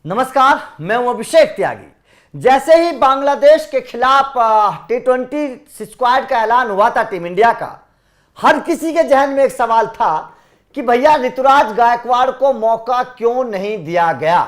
नमस्कार, मैं हूं अभिषेक त्यागी। जैसे ही बांग्लादेश के खिलाफ T20 स्क्वाड का ऐलान हुआ था टीम इंडिया का, हर किसी के जहन में एक सवाल था कि भैया ऋतुराज गायकवाड़ को मौका क्यों नहीं दिया गया।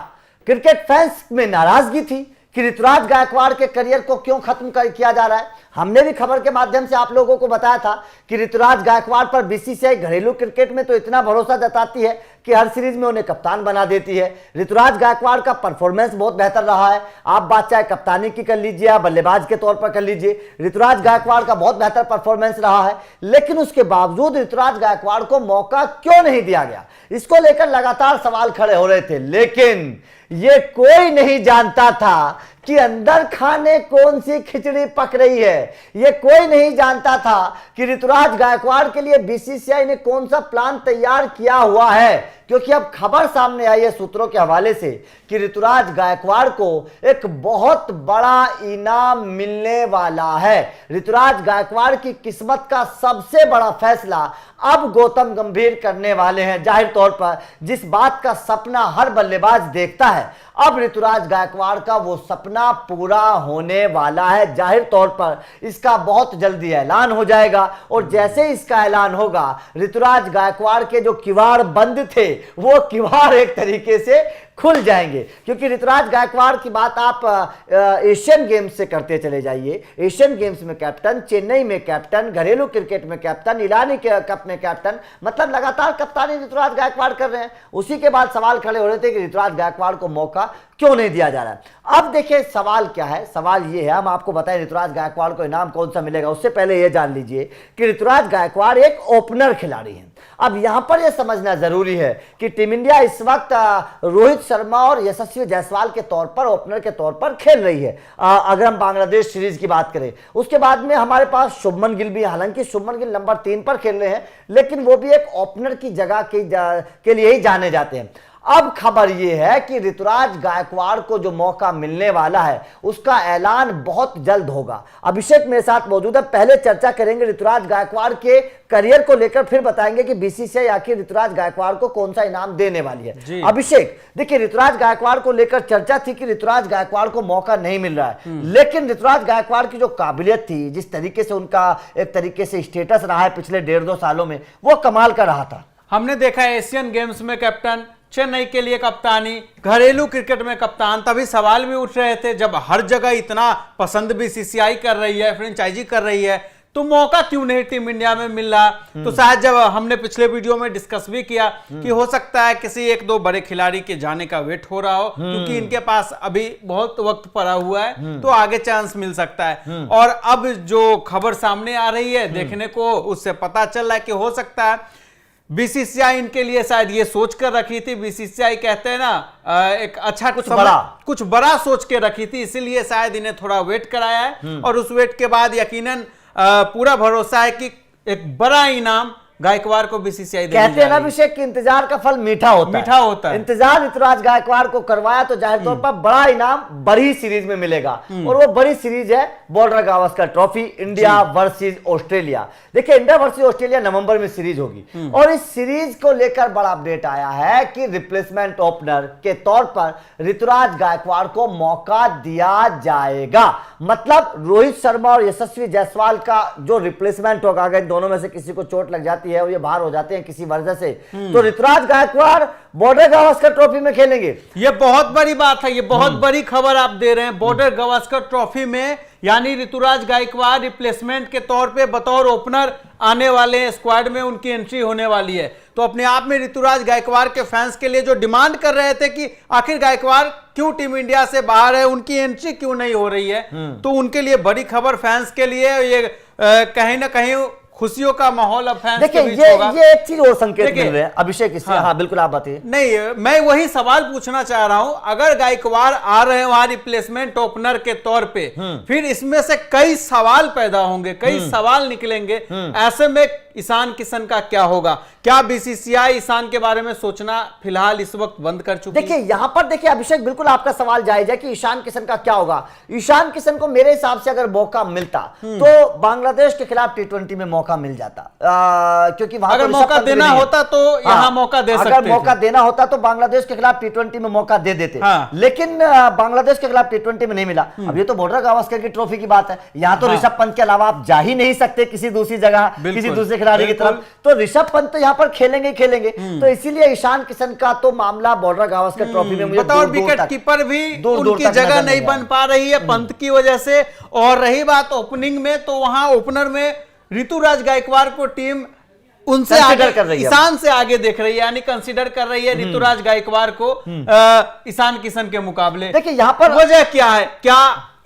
क्रिकेट फैंस में नाराजगी थी कि ऋतुराज गायकवाड़ के करियर को क्यों खत्म किया जा रहा है। हमने भी खबर के माध्यम से आप लोगों को बताया था कि ऋतुराज गायकवाड़ पर बीसीसीआई घरेलू क्रिकेट में तो इतना भरोसा जताती है कि हर सीरीज में उन्हें कप्तान बना देती है। ऋतुराज गायकवाड़ का परफॉर्मेंस बहुत बेहतर रहा है। आप बात चाहे कप्तानी की कर लीजिए या बल्लेबाज के तौर पर कर लीजिए, ऋतुराज गायकवाड़ का बहुत बेहतर परफॉर्मेंस रहा है। लेकिन उसके बावजूद ऋतुराज गायकवाड़ को मौका क्यों नहीं दिया गया, इसको लेकर लगातार सवाल खड़े हो रहे थे। लेकिन ये कोई नहीं जानता था कि अंदर खाने कौन सी खिचड़ी पक रही है। ये कोई नहीं जानता था कि ऋतुराज गायकवाड़ के लिए बीसीसीआई ने कौन सा प्लान तैयार किया हुआ है, क्योंकि अब खबर सामने आई है सूत्रों के हवाले से कि ऋतुराज गायकवाड़ को एक बहुत बड़ा इनाम मिलने वाला है। ऋतुराज गायकवाड़ की किस्मत का सबसे बड़ा फैसला अब गौतम गंभीर करने वाले हैं। जाहिर तौर पर जिस बात का सपना हर बल्लेबाज देखता है, अब ऋतुराज गायकवाड़ का वो सपना पूरा होने वाला है। जाहिर तौर पर इसका बहुत जल्दी ऐलान हो जाएगा और जैसे ही इसका ऐलान होगा, ऋतुराज गायकवाड़ के जो किवाड़ बंद थे वो किवाड़ एक तरीके से खुल जाएंगे। क्योंकि ऋतुराज गायकवाड़ की बात आप एशियन गेम्स से करते चले जाइए। एशियन गेम्स में कैप्टन, चेन्नई में कैप्टन, घरेलू क्रिकेट में कैप्टन, ईरानी कप में कैप्टन, मतलब लगातार कप्तानी ऋतुराज गायकवाड़ कर रहे हैं। उसी के बाद सवाल खड़े हो रहे थे कि ऋतुराज गायकवाड़ को मौका क्यों नहीं दिया जा रहा है। अब देखिए सवाल क्या है। सवाल ये है, हम आपको बताएं ऋतुराज गायकवाड़ को इनाम कौन सा मिलेगा, उससे पहले यह जान लीजिए कि ऋतुराज गायकवाड़ एक ओपनर खिलाड़ी है। अब यहां पर यह समझना जरूरी है कि टीम इंडिया इस वक्त रोहित शर्मा और यशस्वी जायसवाल के तौर पर ओपनर के तौर पर खेल रही है। अगर हम बांग्लादेश सीरीज की बात करें, उसके बाद में हमारे पास शुभमन गिल भी, हालांकि शुभमन गिल नंबर 3 पर खेल रहे हैं, लेकिन वो भी एक ओपनर की जगह के लिए ही जाने जाते हैं। अब खबर यह है कि ऋतुराज गायकवाड़ को जो मौका मिलने वाला है उसका ऐलान बहुत जल्द होगा। अभिषेक मेरे साथ मौजूद है, पहले चर्चा करेंगे ऋतुराज गायकवाड़ के करियर को लेकर, फिर बताएंगे कि बीसीसीआई आखिर ऋतुराज गायकवाड़ को कौन सा इनाम देने वाली है। अभिषेक, देखिए ऋतुराज गायकवाड़ को लेकर चर्चा थी कि ऋतुराज गायकवाड़ को मौका नहीं मिल रहा है, लेकिन ऋतुराज गायकवाड़ की जो काबिलियत थी, जिस तरीके से उनका एक तरीके से स्टेटस रहा है पिछले 1.5-2 सालों में, वो कमाल का रहा था। हमने देखा है एशियन गेम्स में कैप्टन, चेन्नई के लिए कप्तानी, घरेलू क्रिकेट में कप्तान। तभी सवाल भी उठ रहे थे, जब हर जगह इतना पसंद बीसीसीआई कर रही है, फ्रेंचाइजी कर रही है, तो मौका क्यों नहीं टीम इंडिया में मिल रहा। तो शायद जब हमने पिछले वीडियो में डिस्कस भी किया कि हो सकता है किसी 1-2 बड़े खिलाड़ी के जाने का वेट हो रहा हो, क्योंकि इनके पास अभी बहुत वक्त पड़ा हुआ है, तो आगे चांस मिल सकता है। और अब जो खबर सामने आ रही है देखने को, उससे पता चल रहा है कि हो सकता है बीसीसीआई इनके लिए शायद ये सोच कर रखी थी। बीसीसीआई कहते हैं ना, एक अच्छा कुछ बड़ा सोच के रखी थी, इसीलिए शायद इन्हें थोड़ा वेट कराया है। और उस वेट के बाद यकीनन पूरा भरोसा है कि एक बड़ा इनाम गायकवाड़ को बीसीसीआई कहते हैं ना अभिषेक कि इंतजार का फल मीठा होता है। इंतजार ऋतुराज गायकवाड़ को करवाया तो जाहिर तौर पर बड़ा इनाम बड़ी सीरीज में मिलेगा, और वो बड़ी सीरीज है border Gavaskar trophy, India versus Australia. देखिए इंडिया वर्सेस ऑस्ट्रेलिया नवंबर में सीरीज होगी, और इस सीरीज को लेकर बड़ा अपडेट आया है कि रिप्लेसमेंट ओपनर के तौर पर ऋतुराज गायकवाड़ को मौका दिया जाएगा। मतलब रोहित शर्मा और यशस्वी जायसवाल का जो रिप्लेसमेंट होगा, अगर दोनों में से किसी को चोट लग जाती है और ये बाहर हो जाते हैं किसी वजह से, तो ऋतुराज गायकवाड़ बॉर्डर गावस्कर ट्रॉफी में खेलेंगे। ये बहुत बड़ी बात है, ये बहुत बड़ी खबर आप दे रहे हैं। बॉर्डर गावस्कर ट्रॉफी में यानी ऋतुराज गायकवाड़ रिप्लेसमेंट के तौर पे बतौर ओपनर आने वाले हैं, स्क्वाड में उनकी एंट्री होने वाली है। तो अपने आप में ऋतुराज गायकवाड़ के फैंस के लिए जो डिमांड कर रहे थे कि आखिर गायकवाड़ क्यों टीम इंडिया से बाहर है, उनकी एंट्री क्यों नहीं हो रही है, तो उनके लिए बड़ी खबर, फैंस के लिए ये कहीं ना कहीं खुशियों का माहौल अब फैंस के बीच होगा। ये एक चीज और संकेत मिल रहे हैं अभिषेक इससे। हाँ बिल्कुल, आप बताइए। नहीं, मैं वही सवाल पूछना चाह रहा हूं, अगर गायकवाड़ आ रहे हैं वहां रिप्लेसमेंट ओपनर के तौर पे, फिर इसमें से कई सवाल पैदा होंगे, कई सवाल निकलेंगे। ऐसे में ईशान किशन का क्या होगा? क्या बीसीसीआई ईशान के बारे में सोचना फिलहाल इस वक्त बंद कर चुकी है? देखिए यहां पर देखिए अभिषेक, बिल्कुल आपका सवाल जायज है कि ईशान किशन का क्या होगा। ईशान किशन को मेरे हिसाब से अगर मौका मिलता तो बांग्लादेश के खिलाफ T20 में मौका मौका मिल जाता, क्योंकि वहां अगर तो ऋषभ मौका पंत भी देना नहीं है। होता तो यहाँ मौका दे सकते अगर थे। मौका देना होता तो बांग्लादेश के खिलाफ टी20 में मौका दे देते, लेकिन बांग्लादेश के खिलाफ टी20 में नहीं मिला। अब ये तो बॉर्डर गावस्कर की ट्रॉफी की बात है, यहाँ तो ऋषभ पंत के अलावा आप जा ही नहीं सकते किसी दूसरी जगह, किसी दूसरे खिलाड़ी की तरफ, तो ऋषभ पंत तो यहाँ पर खेलेंगे ही खेलेंगे। तो इसीलिए ईशान किशन का तो मामला बॉर्डर गावस्कर ट्रॉफी में मुझे बताओ, विकेट कीपर भी उनकी जगह नहीं बन पा रही है पंत की वजह से। और रही बात ओपनिंग में, तो वहां ओपनर में ऋतुराज गायकवाड़ को टीम उनसे आगे कर रही है, ईशान से आगे देख रही है, यानी कंसीडर कर रही है ऋतुराज गायकवाड़ को ईशान किशन के मुकाबले। देखिए यहाँ पर वजह क्या है, क्या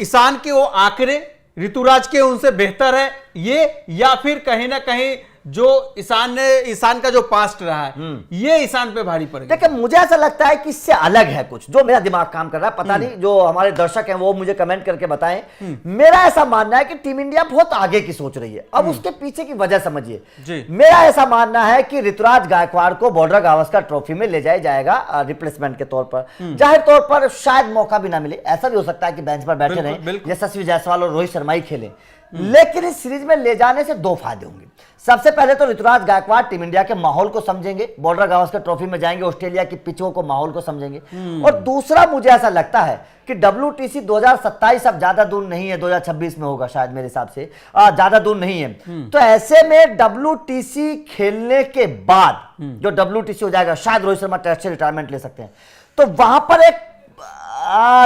ईशान के वो आंकड़े ऋतुराज के उनसे बेहतर है ये, या फिर कहीं ना कहीं जो ईशान का जो पास्ट रहा है ये ईशान पे भारी पड़ गया? देखिए मुझे ऐसा लगता है कि इससे अलग है कुछ, जो मेरा दिमाग काम कर रहा है, पता नहीं जो हमारे दर्शक हैं वो मुझे कमेंट करके बताएं। मेरा ऐसा मानना है कि टीम इंडिया बहुत आगे की सोच रही है। अब उसके पीछे की वजह समझिए। मेरा ऐसा मानना है कि ऋतुराज गायकवाड़ को बॉर्डर गावस्कर ट्रॉफी में ले जाया जाएगा रिप्लेसमेंट के तौर पर। जाहिर तौर पर शायद मौका भी ना मिले, ऐसा भी हो सकता है कि बेंच पर बैठे रहे, यशस्वी जायसवाल और रोहित शर्मा ही खेले। लेकिन इस सीरीज में ले जाने से दो फायदे होंगे। सबसे पहले तो ऋतुराज गायकवाड़ टीम इंडिया के माहौल को समझेंगे, बॉर्डर गावस्कर ट्रॉफी में जाएंगे, ऑस्ट्रेलिया की पिचों को, माहौल को समझेंगे। और दूसरा मुझे ऐसा लगता है कि WTC 2027 अब ज्यादा दूर नहीं है, 2026 में होगा शायद मेरे हिसाब से, ज्यादा दूर नहीं है। तो ऐसे में WTC खेलने के बाद जो WTC हो जाएगा, शायद रोहित शर्मा टेस्ट से रिटायरमेंट ले सकते हैं, तो वहां पर एक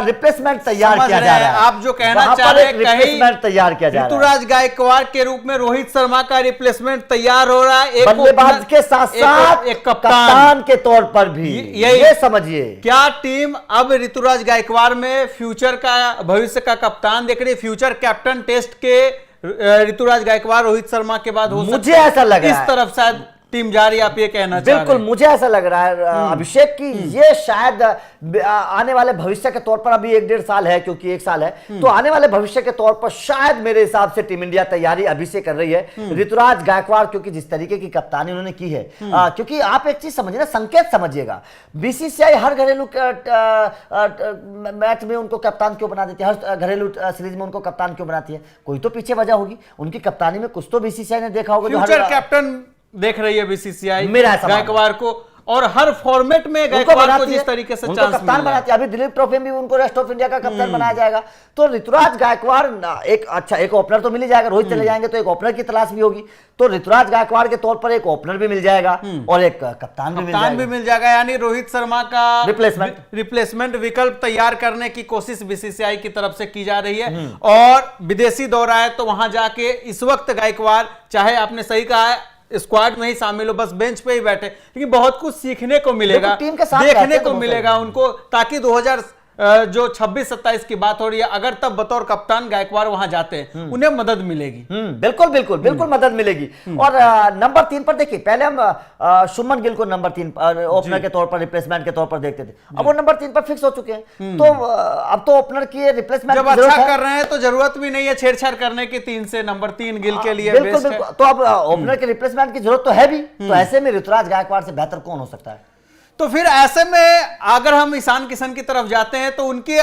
रिप्लेसमेंट तैयार किया जा रहा है। आप जो कहना चाह रहे हैं, रिप्लेसमेंट तैयार किया जा रहा है, ऋतुराज गायकवाड़ के रूप में रोहित शर्मा का रिप्लेसमेंट तैयार हो रहा है, एक बल्लेबाज के साथ साथ एक कप्तान के तौर पर भी। ये समझिए, क्या टीम अब ऋतुराज गायकवाड़ में फ्यूचर का, भविष्य का कप्तान देख रही है? फ्यूचर कैप्टन टेस्ट के ऋतुराज गायकवाड़ रोहित शर्मा के बाद हो सकता है, मुझे ऐसा लग रहा है इस तरफ शायद टीम जा रही है, आप ये कहना चाह रहे हैं? बिल्कुल मुझे ऐसा लग रहा है अभिषेक की ये शायद आने वाले भविष्य के तौर पर, अभी 1-1.5 साल है, क्योंकि 1 साल है, तो आने वाले भविष्य के तौर पर शायद मेरे हिसाब से टीम इंडिया तैयारी अभी से कर रही है। ऋतुराज गायकवाड़ क्योंकि जिस तरीके की कप्तानी उन्होंने की है, क्योंकि आप एक चीज समझिए ना, संकेत समझिएगा, BCCI हर घरेलू मैच में उनको कप्तान क्यों बना देती है, हर घरेलू सीरीज में उनको कप्तान क्यों बनाती है? कोई तो पीछे वजह होगी, उनकी कप्तानी में कुछ तो BCCI ने देखा होगा। फ्यूचर कैप्टन देख रही है BCCI मेरा ऐसा गायकवाड़ को, और हर फॉर्मेट में गायकवाड़ को जिस तरीके से चांस कप्तान बनाती है। अभी दिलीप ट्रॉफी में भी उनको रेस्ट ऑफ इंडिया का कप्तान बनाया जाएगा। तो ऋतुराज गायकवाड़ एक ओपनर तो मिल ही जाएगा, रोहित चले जाएंगे तो एक ओपनर की तलाश भी होगी, तो ऋतुराज गायकवाड़ के तौर पर एक ओपनर भी मिल जाएगा और एक कप्तान भी मिल जाएगा। यानी रोहित शर्मा का रिप्लेसमेंट विकल्प तैयार करने की कोशिश BCCI की तरफ से की जा रही है। और विदेशी दौरा है, तो वहां जाके इस वक्त गायकवाड़, चाहे आपने सही कहा है स्क्वाड में ही शामिल हो, बस बेंच पे ही बैठे, लेकिन बहुत कुछ सीखने को मिलेगा, टीम के साथ देखने को मिलेगा उनको, ताकि 2026-27 की बात हो रही है, अगर तब बतौर कप्तान गायकवाड़ वहां जाते हैं, उन्हें मदद मिलेगी। बिल्कुल मदद मिलेगी। और नंबर 3 पर देखिए, पहले हम शुभमन गिल को नंबर 3 ओपनर के तौर पर, रिप्लेसमेंट के तौर पर देखते थे, अब वो नंबर 3 पर फिक्स हो चुके हैं। तो अब तो ओपनर की रिप्लेसमेंट जब अच्छा कर रहे हैं तो जरूरत भी नहीं है छेड़छाड़ करने की 3 से, नंबर 3 गिल के लिए बिल्कुल। तो अब ओपनर के रिप्लेसमेंट की जरूरत तो है भी, तो ऐसे में ऋतुराज गायकवाड़ से बेहतर कौन हो सकता है? तो फिर ऐसे में अगर हम ईशान किशन की तरफ जाते हैं, तो उनके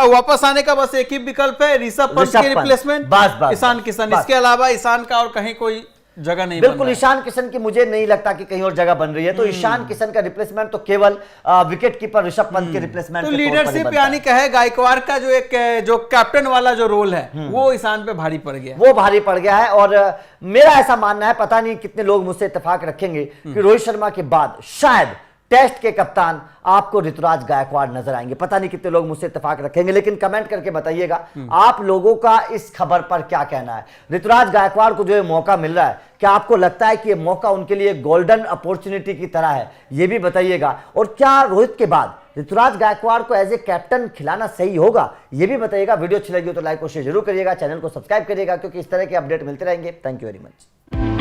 वापस आने का बस एक ही विकल्प है, ऋषभ पंत की रिप्लेसमेंट, ईशान किशन। इसके अलावा ईशान का और कहीं कोई जगह नहीं। बिल्कुल, ईशान किशन की मुझे नहीं लगता कि कहीं और जगह बन रही है। तो ईशान किशन का रिप्लेसमेंट तो केवल विकेट कीपर ऋषभ पंत के रिप्लेसमेंट। तो लीडरशिप यानी कहे गायकवाड़ का जो कैप्टन वाला जो रोल है वो ईशान पे भारी पड़ गया, वो भारी पड़ गया है। और मेरा ऐसा मानना है, पता नहीं कितने लोग मुझसे इत्तेफाक रखेंगे कि रोहित शर्मा के बाद शायद टेस्ट के कप्तान आपको ऋतुराज गायकवाड़ नजर आएंगे। पता नहीं कितने लोग मुझसे इत्तेफाक रखेंगे, लेकिन कमेंट करके बताइएगा आप लोगों का इस खबर पर क्या कहना है। ऋतुराज गायकवाड़ को जो ये मौका मिल रहा है, क्या आपको लगता है कि ये मौका उनके लिए गोल्डन अपॉर्चुनिटी की तरह है? ये भी बताइएगा। और क्या रोहित के बाद ऋतुराज गायकवाड़ को एज ए कैप्टन खिलाना सही होगा? ये भी बताइएगा। वीडियो अच्छी लगी हो तो लाइक और शेयर जरूर करिएगा, चैनल को सब्सक्राइब करिएगा, क्योंकि इस तरह के अपडेट मिलते रहेंगे। Thank you very much.